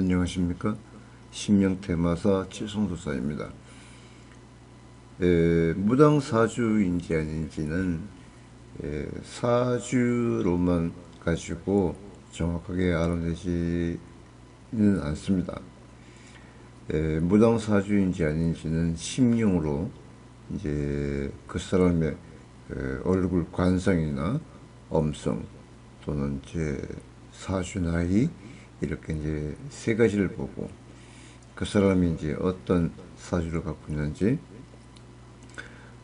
안녕하십니까. 신명테마사 칠성도사입니다. 무당사주인지 아닌지는 사주로만 가지고 정확하게 알아내지는 않습니다. 무당사주인지 아닌지는 심령으로 이제 그 사람의 얼굴 관상이나 음성 또는 이제 사주 나이 이렇게 이제 세 가지를 보고 그 사람이 이제 어떤 사주를 갖고 있는지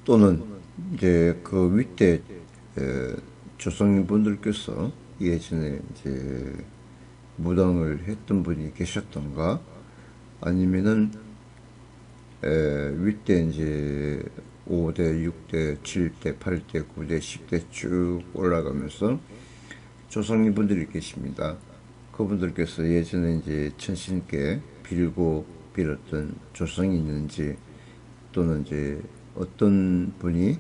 또는 이제 그 윗대 조상님분들께서 예전에 이제 무당을 했던 분이 계셨던가 아니면은 윗대 이제 5대, 6대, 7대, 8대, 9대, 10대 쭉 올라가면서 조상님분들이 계십니다. 그분들께서 예전에 이제 천신께 빌고 빌었던 조상이 있는지 또는 이제 어떤 분이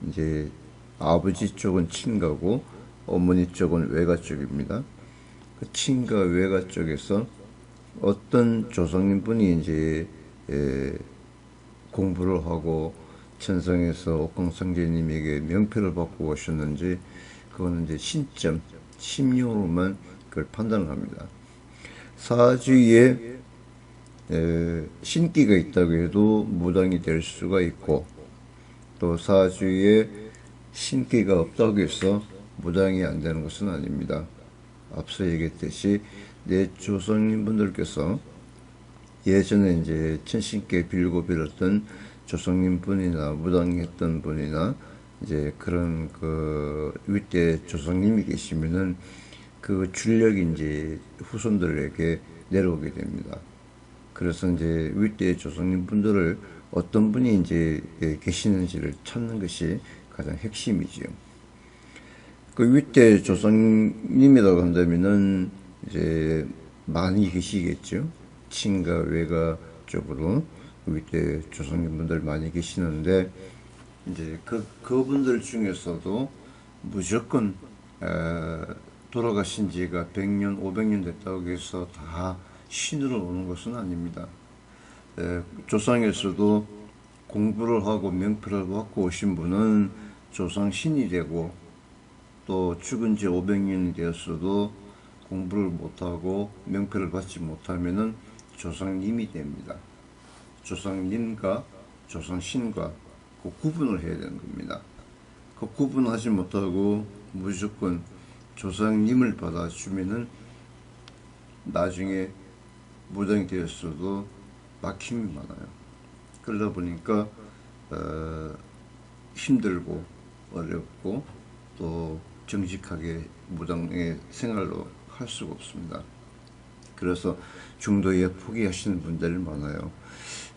이제 아버지 쪽은 친가고 어머니 쪽은 외가 쪽입니다. 그 친가 외가 쪽에서 어떤 조상님 분이 이제 공부를 하고 천상에서 옥황상제님에게 명패를 받고 오셨는지 그거는 이제 신점, 심령으로만 그걸 판단을 합니다. 사주에 신기가 있다고 해도 무당이 될 수가 있고 또 사주에 신기가 없다고 해서 무당이 안 되는 것은 아닙니다. 앞서 얘기했듯이 내 조상님분들께서 예전에 이제 천신께 빌고 빌었던 조상님 분이나 무당했던 분이나 이제 그런 그 윗대 조상님이 계시면은 그 출력이 이제 후손들에게 내려오게 됩니다. 그래서 이제 윗대 조상님 분들을 어떤 분이 이제 계시는지를 찾는 것이 가장 핵심이지요. 그 윗대 조상님이라고 한다면은 이제 많이 계시겠죠. 친가 외가 쪽으로 윗대 조상님 분들 많이 계시는데 이제 그분들 중에서도 무조건 돌아가신 지가 100년, 500년 됐다고 해서 다 신으로 오는 것은 아닙니다. 조상에서도 공부를 하고 명패를 받고 오신 분은 조상 신이 되고 또 죽은 지 500년이 되었어도 공부를 못하고 명패를 받지 못하면은 조상님이 됩니다. 조상님과 조상신과 그 구분을 해야 되는 겁니다. 그 구분하지 못하고 무조건 조상님을 받아주면은 나중에 무당이 되었어도 막힘이 많아요. 그러다 보니까 힘들고 어렵고 또 정직하게 무당의 생활로 할 수가 없습니다. 그래서 중도에 포기하시는 분들이 많아요.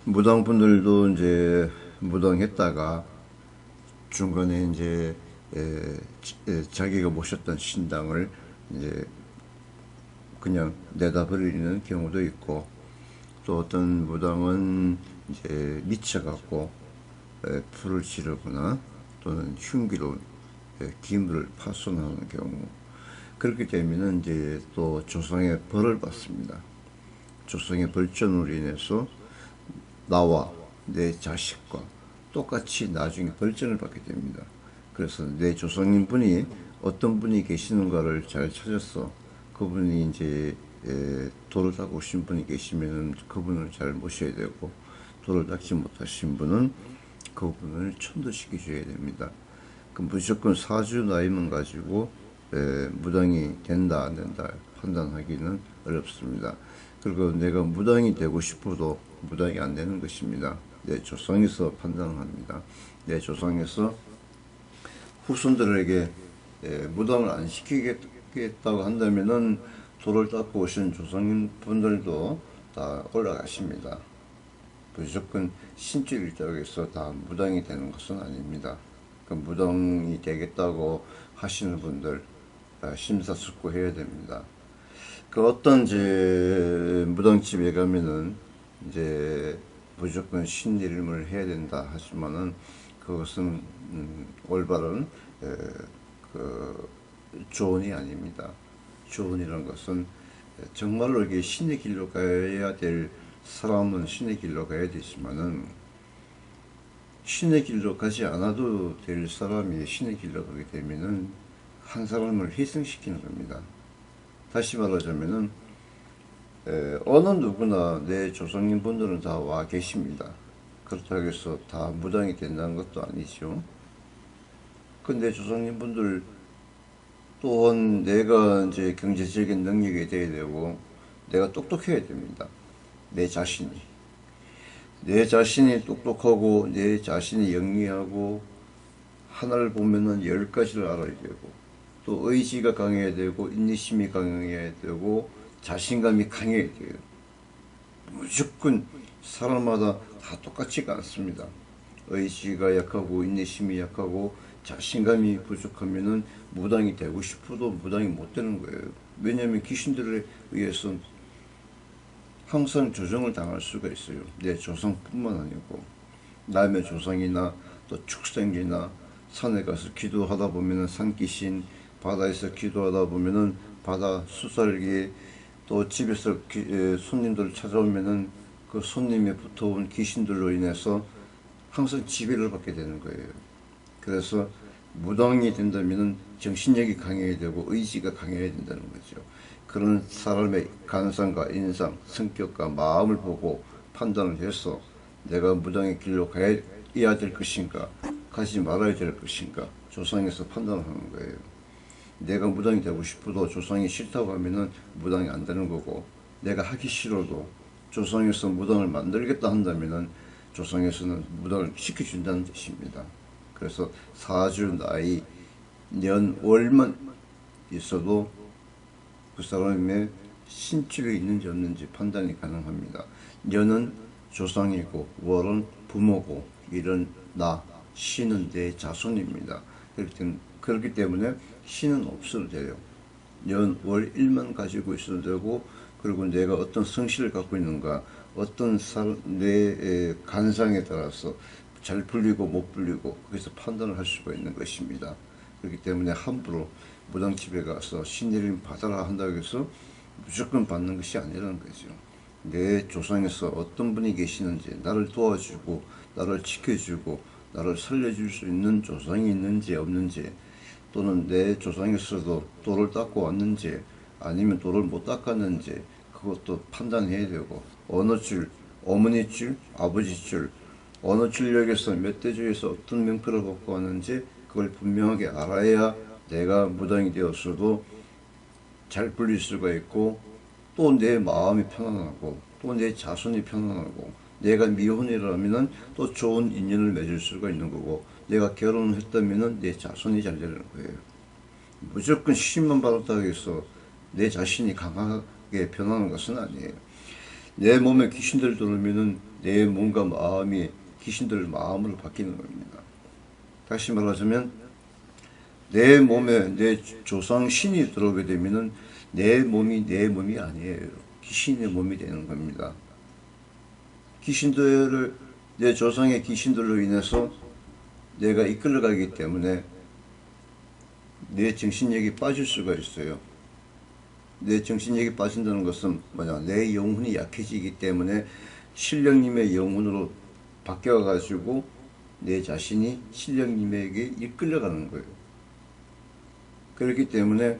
무당분들도 이제 무당했다가 중간에 이제 자기가 모셨던 신당을 이제 그냥 내다버리는 경우도 있고 또 어떤 무당은 이제 미쳐갖고 불을 지르거나 또는 흉기로 기물을 파손하는 경우 그렇기 때문에 이제 또 조상의 벌을 받습니다. 조상의 벌전으로 인해서 나와 내 자식과 똑같이 나중에 벌전을 받게 됩니다. 그래서 내 조상님 분이 어떤 분이 계시는가를 잘 찾아서 그분이 이제 돌을 닦고 오신 분이 계시면 그분을 잘 모셔야 되고 돌을 닦지 못하신 분은 그분을 천도시켜 줘야 됩니다. 그 무조건 사주 나이만 가지고 무당이 된다 안 된다 판단하기는 어렵습니다. 그리고 내가 무당이 되고 싶어도 무당이 안 되는 것입니다. 내 조상에서 판단합니다. 내 조상에서 후손들에게 무당을 안 시키겠다고 한다면은 돌을 닦고 오신 조상님 분들도 다 올라가십니다. 무조건 신줄이 있다고 해서 다 무당이 되는 것은 아닙니다. 그 무당이 되겠다고 하시는 분들 심사숙고해야 됩니다. 그 어떤 이제 무당집에 가면은 이제 무조건 신 이름을 해야 된다 하지만은 그것은 올바른 그 조언이 아닙니다. 조언이란 것은 정말로 이게 신의 길로 가야 될 사람은 신의 길로 가야 되지만은 신의 길로 가지 않아도 될 사람이 신의 길로 가게 되면은 한 사람을 희생시키는 겁니다. 다시 말하자면은 어느 누구나 내 조상님 분들은 다 와 계십니다. 그렇다고 해서 다 무당이 된다는 것도 아니죠. 근데 조상님 분들 또한 내가 이제 경제적인 능력이 돼야 되고 내가 똑똑해야 됩니다. 내 자신이. 내 자신이 똑똑하고 내 자신이 영리하고 하나를 보면은 10가지를 알아야 되고 또 의지가 강해야 되고 인내심이 강해야 되고 자신감이 강해야 돼요. 무조건 사람마다 다 똑같지가 않습니다. 의지가 약하고 인내심이 약하고 자신감이 부족하면은 무당이 되고 싶어도 무당이 못 되는 거예요. 왜냐하면 귀신들에 의해서 항상 조정을 당할 수가 있어요. 내 조상뿐만 아니고 남의 조상이나 또 축생이나 산에 가서 기도하다 보면은 산귀신, 바다에서 기도하다 보면은 바다 수살기, 또 집에서 손님들 찾아오면은 그 손님에 붙어온 귀신들로 인해서 항상 지배를 받게 되는 거예요. 그래서 무당이 된다면은 정신력이 강해야 되고 의지가 강해야 된다는 거죠. 그런 사람의 간상과 인상, 성격과 마음을 보고 판단을 해서 내가 무당의 길로 가야 될 것인가, 가지 말아야 될 것인가, 조상에서 판단을 하는 거예요. 내가 무당이 되고 싶어도 조상이 싫다고 하면은 무당이 안 되는 거고, 내가 하기 싫어도 조상에서 무당을 만들겠다 한다면은 조상에서는 무당을 시켜준다는 뜻입니다. 그래서 사주, 나이, 년, 월만 있어도 그 사람의 신축이 있는지 없는지 판단이 가능합니다. 년은 조상이고 월은 부모고 일은 나, 신은 내 자손입니다. 그렇기 때문에 신은 없어도 돼요. 년, 월, 일만 가지고 있어도 되고 그리고 내가 어떤 성실을 갖고 있는가 어떤 내 간상에 따라서 잘 불리고 못 불리고 거기서 판단을 할 수가 있는 것입니다. 그렇기 때문에 함부로 무당집에 가서 신내림 받아라 한다고 해서 무조건 받는 것이 아니라는 거죠. 내 조상에서 어떤 분이 계시는지 나를 도와주고 나를 지켜주고 나를 살려줄 수 있는 조상이 있는지 없는지 또는 내 조상에서도 돌을 닦고 왔는지 아니면 돌을 못 닦았는지 그것도 판단해야 되고 어느 줄, 어머니 줄, 아버지 줄 어느 출력에서 몇 대주에서 어떤 명패를 받고 왔는지 그걸 분명하게 알아야 내가 무당이 되었어도 잘 불릴 수가 있고 또 내 마음이 편안하고 또 내 자손이 편안하고 내가 미혼이라면 또 좋은 인연을 맺을 수가 있는 거고 내가 결혼을 했다면 내 자손이 잘 되는 거예요. 무조건 신만 받았다고 해서 내 자신이 강하게 변하는 것은 아니에요. 내 몸에 귀신들 들어오면은 내 몸과 마음이 귀신들 마음으로 바뀌는 겁니다. 다시 말하자면 내 몸에 내 조상 신이 들어오게 되면은 내 몸이 내 몸이 아니에요. 귀신의 몸이 되는 겁니다. 귀신들을 내 조상의 귀신들로 인해서 내가 이끌어가기 때문에 내 정신력이 빠질 수가 있어요. 내 정신력이 빠진다는 것은 뭐냐? 내 영혼이 약해지기 때문에 신령님의 영혼으로 바뀌어가지고 내 자신이 신령님에게 이끌려가는 거예요. 그렇기 때문에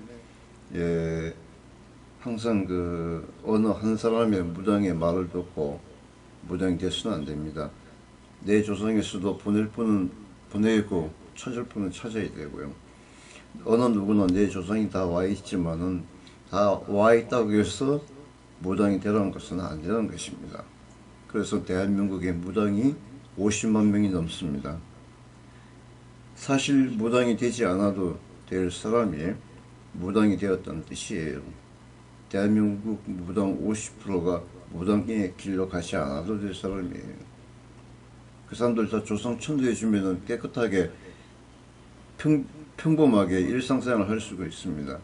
항상 어느 한 사람의 무당의 말을 듣고 무당이 되서는 안 됩니다. 내 조상에서도 보낼 분은 보내고 찾을 분은 찾아야 되고요. 어느 누구나 내 조상이 다 와 있지만은 다 와 있다고 해서 무당이 되라는 것은 안 되는 것입니다. 그래서 대한민국의 무당이 50만 명이 넘습니다. 사실 무당이 되지 않아도 될 사람이 무당이 되었다는 뜻이에요. 대한민국 무당 50%가 무당의 길로 가지 않아도 될 사람이에요. 그 사람들 다 조상 천도해 주면은 깨끗하게 평범하게 일상생활을 할 수가 있습니다.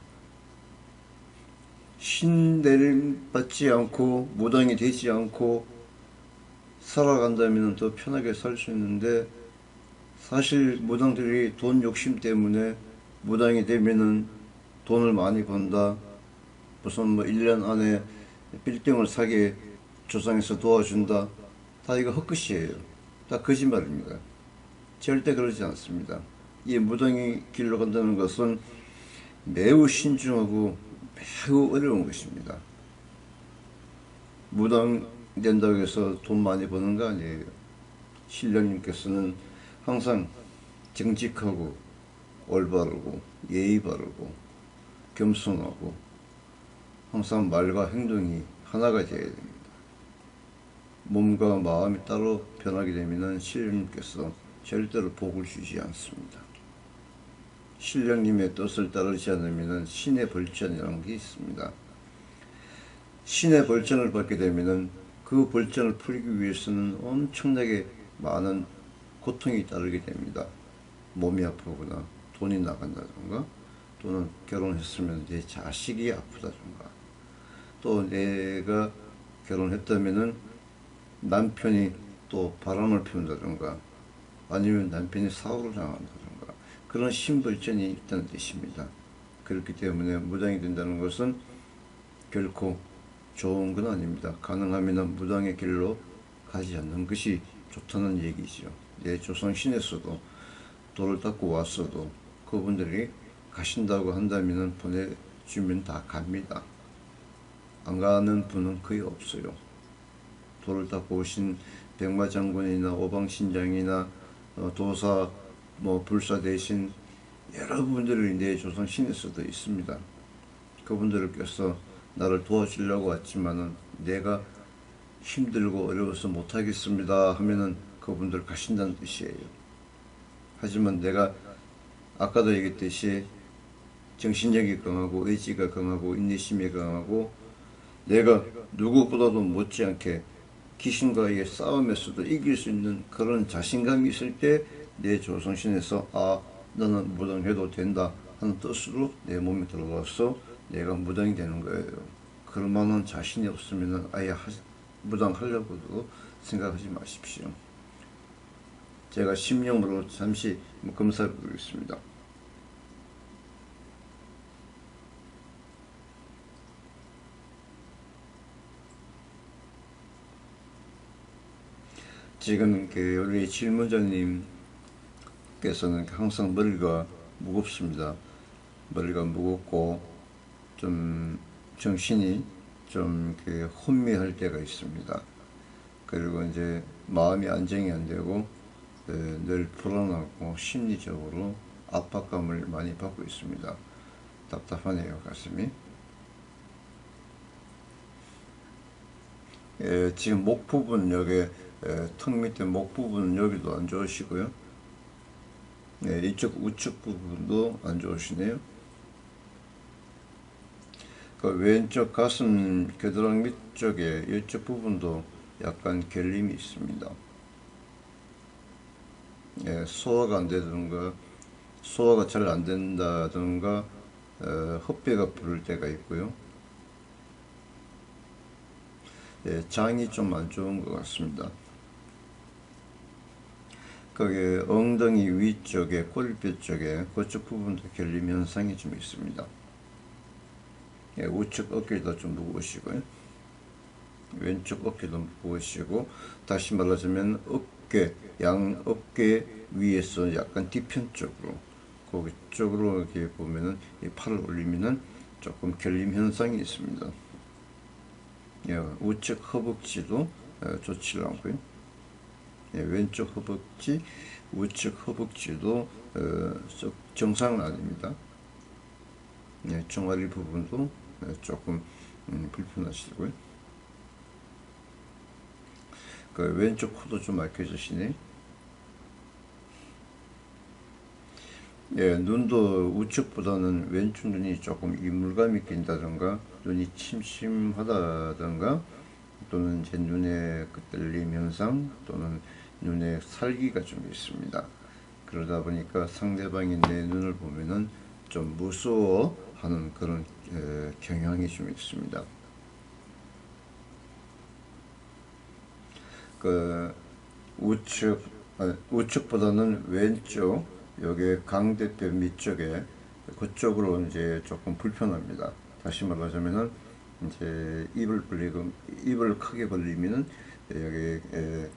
신내림 받지 않고 무당이 되지 않고 살아간다면 더 편하게 살 수 있는데 사실 무당들이 돈 욕심 때문에 무당이 되면은 돈을 많이 번다 무슨 뭐 1년 안에 빌딩을 사게 조상에서 도와준다. 다 이거 헛것이에요. 다 거짓말입니다. 절대 그러지 않습니다. 이 무당의 길로 간다는 것은 매우 신중하고 매우 어려운 것입니다. 무당 된다고 해서 돈 많이 버는 거 아니에요. 신령님께서는 항상 정직하고 올바르고 예의 바르고 겸손하고 항상 말과 행동이 하나가 되어야 됩니다. 몸과 마음이 따로 변하게 되면 신령님께서 절대로 복을 주지 않습니다. 신령님의 뜻을 따르지 않으면 신의 벌전이라는 게 있습니다. 신의 벌전을 받게 되면 그 벌전을 풀기 위해서는 엄청나게 많은 고통이 따르게 됩니다. 몸이 아프거나 돈이 나간다든가, 또는 결혼했으면 내 자식이 아프다든가, 또 내가 결혼했다면은 남편이 또 바람을 피운다든가, 아니면 남편이 사고를 당한다든가, 그런 신벌전이 있다는 뜻입니다. 그렇기 때문에 무당이 된다는 것은 결코 좋은 건 아닙니다. 가능하면 무당의 길로 가지 않는 것이 좋다는 얘기죠. 내 조상신에서도 돌을 닦고 왔어도 그분들이 가신다고 한다면 보내주면 다 갑니다. 안 가는 분은 거의 없어요. 돌을 닦고 오신 백마장군이나 오방신장이나 도사, 불사 대신 여러분들이 내 조상신에서도 있습니다. 그분들께서 나를 도와주려고 왔지만은 내가 힘들고 어려워서 못하겠습니다 하면은 그분들 가신다는 뜻이에요. 하지만 내가 아까도 얘기했듯이 정신력이 강하고 의지가 강하고 인내심이 강하고 내가 누구보다도 못지않게 귀신과의 싸움에서도 이길 수 있는 그런 자신감이 있을 때 내 조상신에서 너는 무당해도 된다 하는 뜻으로 내 몸에 들어와서 내가 무당이 되는 거예요. 그럴 만한 자신이 없으면 아예 무당하려고도 생각하지 마십시오. 제가 심령으로 잠시 검사해 보겠습니다. 지금 우리 질문자님께서는 항상 머리가 무겁습니다. 머리가 무겁고 좀 정신이 좀 혼미할 때가 있습니다. 그리고 이제 마음이 안정이 안 되고 늘 불안하고 심리적으로 압박감을 많이 받고 있습니다. 답답하네요, 가슴이. 지금 목 부분 여기 턱 밑에 목 부분 여기도 안 좋으시고요. 이쪽 우측 부분도 안 좋으시네요. 그 왼쪽 가슴 겨드랑이 밑쪽에 이쪽 부분도 약간 결림이 있습니다. 소화가 안 되든가 소화가 잘 안 된다든가 헛배가 부를 때가 있고요. 장이 좀 안 좋은 것 같습니다. 거기 엉덩이 위쪽에 꼬리뼈 쪽에 그쪽 부분도 결림 현상이 좀 있습니다. 우측 어깨도 좀 무거우시고요. 왼쪽 어깨도 무거우시고, 다시 말하자면 양 어깨 위에서 약간 뒤편 쪽으로, 거기 쪽으로 이렇게 보면은 이 팔을 올리면은 조금 결림 현상이 있습니다. 우측 허벅지도 좋지 않고요. 왼쪽 허벅지, 우측 허벅지도 정상은 아닙니다. 종아리 부분도 조금 불편하시고요. 그 왼쪽 코도 좀 막혀지시네. 눈도 우측보다는 왼쪽 눈이 조금 이물감이 낀다던가 눈이 침침하다던가 또는 제 눈에 떨림 현상 또는 눈에 살기가 좀 있습니다. 그러다 보니까 상대방이 내 눈을 보면은 좀 무서워하는 그런 경향이 좀 있습니다. 그 우측보다는 왼쪽 여기 강대뼈 밑쪽에 그쪽으로 이제 조금 불편합니다. 다시 말하자면은 이제 입을 크게 벌리면은 여기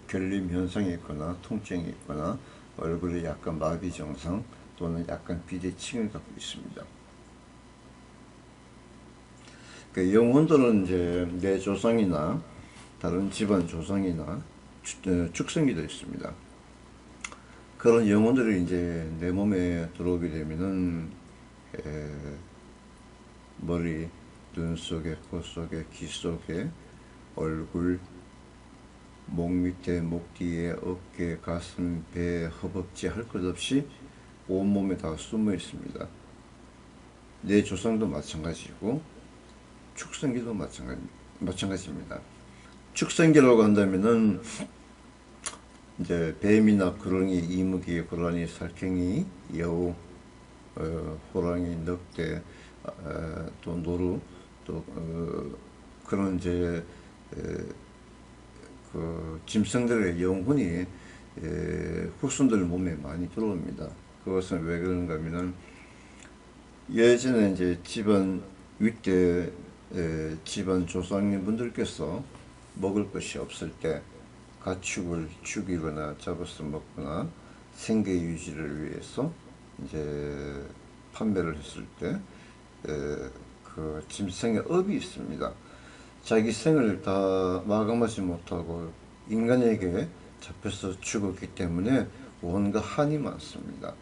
결림 현상이 있거나 통증이 있거나 얼굴에 약간 마비 증상 또는 약간 비대칭을 갖고 있습니다. 그 영혼들은 이제 내 조상이나 다른 집안 조상이나 축생기도 있습니다. 그런 영혼들이 이제 내 몸에 들어오게 되면은 머리, 눈 속에, 코 속에, 귀 속에, 얼굴, 목 밑에, 목 뒤에, 어깨, 가슴, 배, 허벅지 할 것 없이 온몸에 다 숨어 있습니다. 내 조상도 마찬가지고 축생기도 마찬가지입니다. 축생기라고 한다면은 이제 뱀이나 구렁이, 이무기, 고라니, 살쾡이, 여우, 호랑이, 늑대, 또 노루, 또 그런 이제 그 짐승들의 영혼이 후손들 몸에 많이 들어옵니다. 그것은 왜 그런가 하면은 예전에 이제 집안 윗대 집안 조상님분들께서 먹을 것이 없을 때 가축을 죽이거나 잡아서 먹거나 생계 유지를 위해서 이제 판매를 했을 때 그 짐승의 업이 있습니다. 자기 생을 다 마감하지 못하고 인간에게 잡혀서 죽었기 때문에 온갖 한이 많습니다.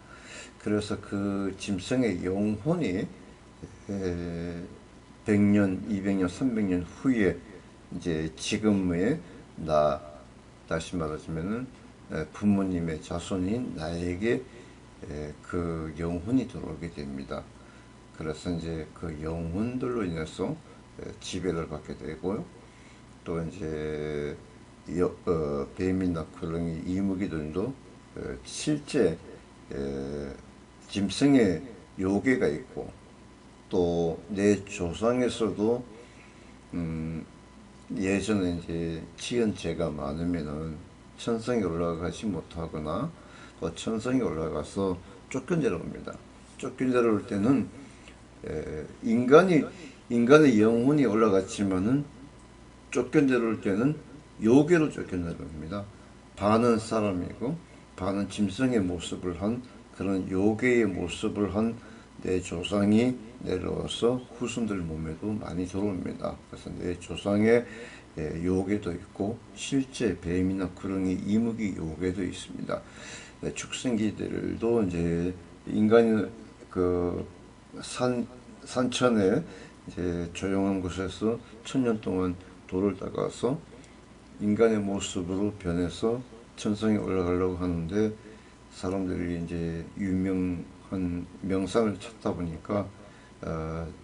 그래서 그 짐승의 영혼이 100년, 200년, 300년 후에 이제 지금의 다시 말하자면은 부모님의 자손인 나에게 그 영혼이 들어오게 됩니다. 그래서 이제 그 영혼들로 인해서 지배를 받게 되고요. 또 이제 뱀이나 구렁이, 이무기들도 실제 짐승의 요괴가 있고 또 내 조상에서도 예전에 이제 지은 죄가 많으면은 천성에 올라가지 못하거나 또 천성에 올라가서 쫓겨내려옵니다. 쫓겨내려올 때는 인간의 영혼이 올라갔지만은 쫓겨내려올 때는 요괴로 쫓겨내려옵니다. 반은 사람이고 반은 짐승의 모습을 한 그런 요괴의 모습을 한 내 조상이 내려와서 후손들 몸에도 많이 들어옵니다. 그래서 내 조상의 요괴도 있고 실제 뱀이나 구렁이, 이무기 요괴도 있습니다. 축생기들도 이제 인간이 그 산천에 이제 조용한 곳에서 1000년 동안 돌을 닦아서 인간의 모습으로 변해서 천성에 올라가려고 하는데 사람들이 이제 유명한 명상을 찾다 보니까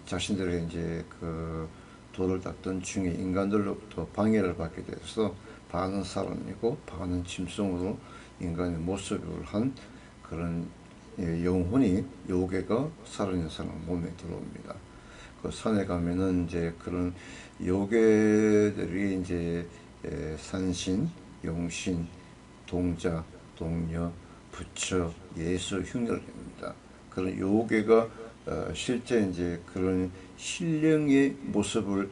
자신들의 이제 그 돌을 닦던 중에 인간들로부터 방해를 받게 돼서 반은 사람이고 반은 짐승으로 인간의 모습을 한 그런 영혼이 요괴가 살아있는 사람 몸에 들어옵니다. 그 산에 가면은 이제 그런 요괴들이 이제 산신, 용신, 동자, 동녀, 부처, 예수, 흉내를 냅니다. 그런 요괴가 실제 이제 그런 신령의 모습을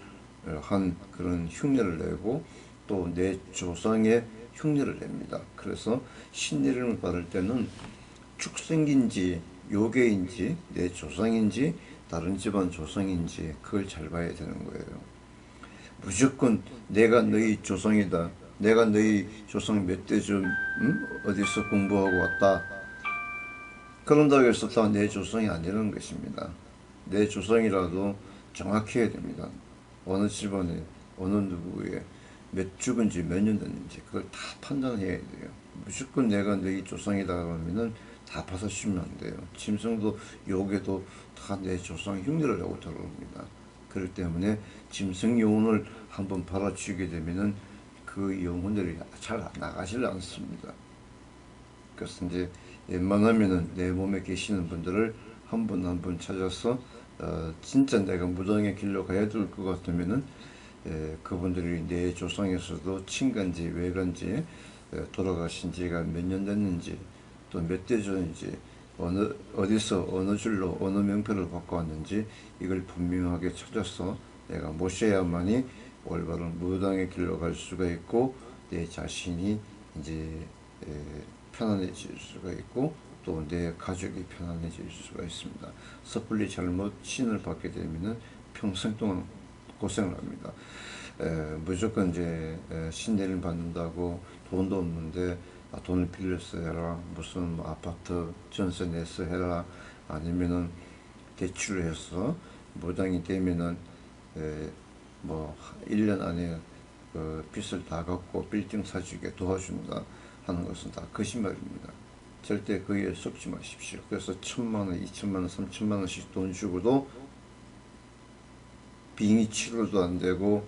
한 그런 흉내를 내고 또 내 조상의 흉내를 냅니다. 그래서 신이름을 받을 때는 축생인지 요괴인지 내 조상인지 다른 집안 조상인지 그걸 잘 봐야 되는 거예요. 무조건 내가 너희 조상이다. 내가 너희 조상 몇 대쯤 어디서 공부하고 왔다. 그런다고 해서 다 내 조상이 아니라는 것입니다. 내 조상이라도 정확히 해야 됩니다. 어느 집안에 어느 누구의 몇 죽은지 몇 년 됐는지 그걸 다 판단해야 돼요. 무조건 내가 너희 조상이다 그러면은 다 받아주면 안 돼요. 짐승도 요괴도 다 내 조상 흉내를 내고 들어옵니다. 그렇기 때문에 짐승 영혼을 한번 받아주게 되면은 그 영혼들이 잘 나가질 않습니다. 그래서 이제 웬만하면은 내 몸에 계시는 분들을 한 분 한 분 찾아서 진짜 내가 무당의 길로 가야 될 것 같으면은 그분들이 내 조상에서도 친간지 외간지 돌아가신 지가 몇 년 됐는지 또 몇 대 전인지 어디서 어느 줄로 어느 명패를 갖고 왔는지 이걸 분명하게 찾아서 내가 모셔야만이 올바른 무당의 길로 갈 수가 있고 내 자신이 이제 편안해질 수가 있고 또 내 가족이 편안해질 수가 있습니다. 섣불리 잘못 신을 받게 되면은 평생 동안 고생을 합니다. 무조건 이제 신내림 받는다고 돈도 없는데 돈을 빌려서 해라, 무슨 뭐 아파트 전세 내서 해라, 아니면은 대출을 해서 무당이 되면은 뭐 1년 안에 그 빚을 다 갚고 빌딩 사주게 도와준다 하는 것은 다 거짓말입니다. 절대 거기에 속지 마십시오. 그래서 1,000만 원, 2,000만 원, 3,000만 원씩 돈 주고도 빙의 치료도 안 되고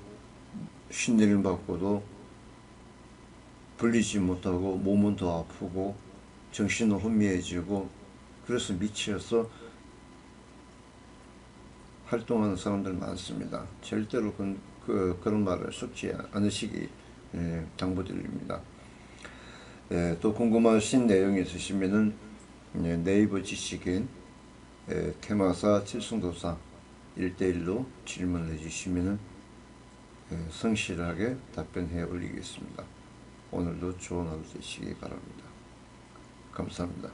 신내림 받고도 불리지 못하고 몸은 더 아프고 정신은 혼미해지고 그래서 미치어서 활동하는 사람들 많습니다. 절대로 그런 말을 섞지 않으시기 당부드립니다. 또 궁금하신 내용이 있으시면은 네이버 지식인 테마사 칠성도사 1대1로 질문을 해주시면은 성실하게 답변해 올리겠습니다. 오늘도 좋은 하루 되시기 바랍니다. 감사합니다.